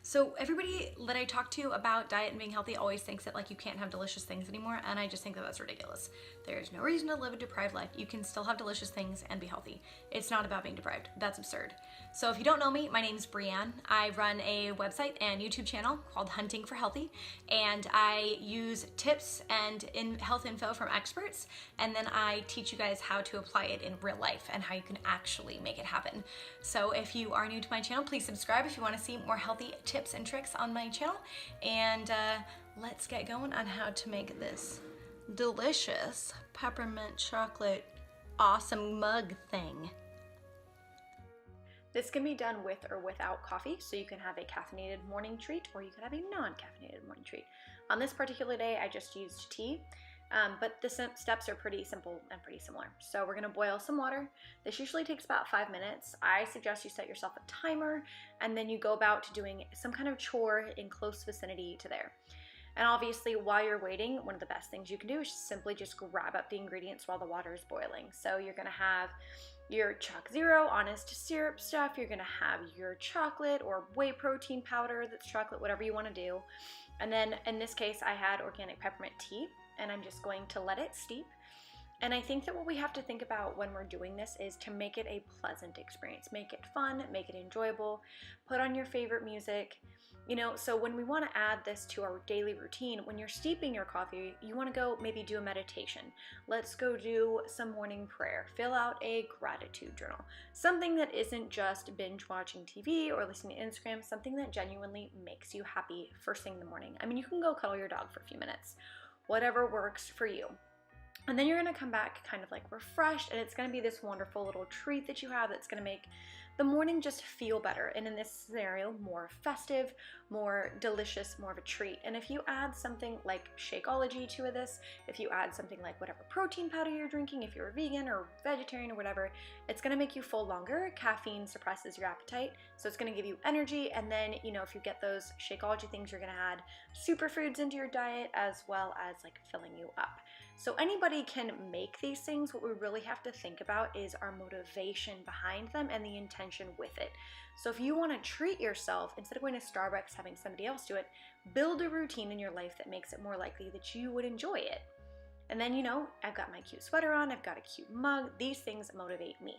So everybody that I talk to about diet and being healthy always thinks that like you can't have delicious things anymore, and I just think that that's ridiculous. There's no reason to live a deprived life. You can still have delicious things and be healthy. It's not about being deprived. That's absurd. So if you don't know me, my name is Brianne. I run a website and YouTube channel called Hunting for Healthy, and I use tips and health info from experts, and then I teach you guys how to apply it in real life and how you can actually make it happen. So if you are new to my channel, please subscribe if you want to see more healthy tips and tricks on my channel, and let's get going on how to make this delicious peppermint chocolate awesome mug thing. This can be done with or without coffee, so you can have a caffeinated morning treat or you can have a non-caffeinated morning treat. On this particular day, I just used tea, but the steps are pretty simple and pretty similar. So we're gonna boil some water. This usually takes about 5 minutes. I suggest you set yourself a timer and then you go about doing some kind of chore in close vicinity to there. And obviously while you're waiting, one of the best things you can do is simply just grab up the ingredients while the water is boiling. So you're gonna have your Choc Zero honest syrup stuff, you're gonna have your chocolate or whey protein powder that's chocolate, whatever you wanna do. And then in this case, I had organic peppermint tea, and I'm just going to let it steep. And I think that what we have to think about when we're doing this is to make it a pleasant experience. Make it fun, make it enjoyable, put on your favorite music. You know, so when we want to add this to our daily routine, when you're steeping your coffee, you want to go maybe do a meditation. Let's go do some morning prayer. Fill out a gratitude journal. Something that isn't just binge watching TV or listening to Instagram, something that genuinely makes you happy first thing in the morning. I mean, you can go cuddle your dog for a few minutes, whatever works for you. And then you're gonna come back kind of like refreshed, and it's gonna be this wonderful little treat that you have that's gonna make the morning just feel better. And in this scenario, more festive, more delicious, more of a treat. And if you add something like Shakeology to this, if you add something like whatever protein powder you're drinking, if you're a vegan or vegetarian or whatever, it's gonna make you full longer. Caffeine suppresses your appetite, so it's gonna give you energy. And then, you know, if you get those Shakeology things, you're gonna add superfoods into your diet as well as like filling you up. So anybody can make these things. What we really have to think about is our motivation behind them and the intention with it. So if you want to treat yourself, instead of going to Starbucks having somebody else do it, build a routine in your life that makes it more likely that you would enjoy it. And then, you know, I've got my cute sweater on, I've got a cute mug. These things motivate me.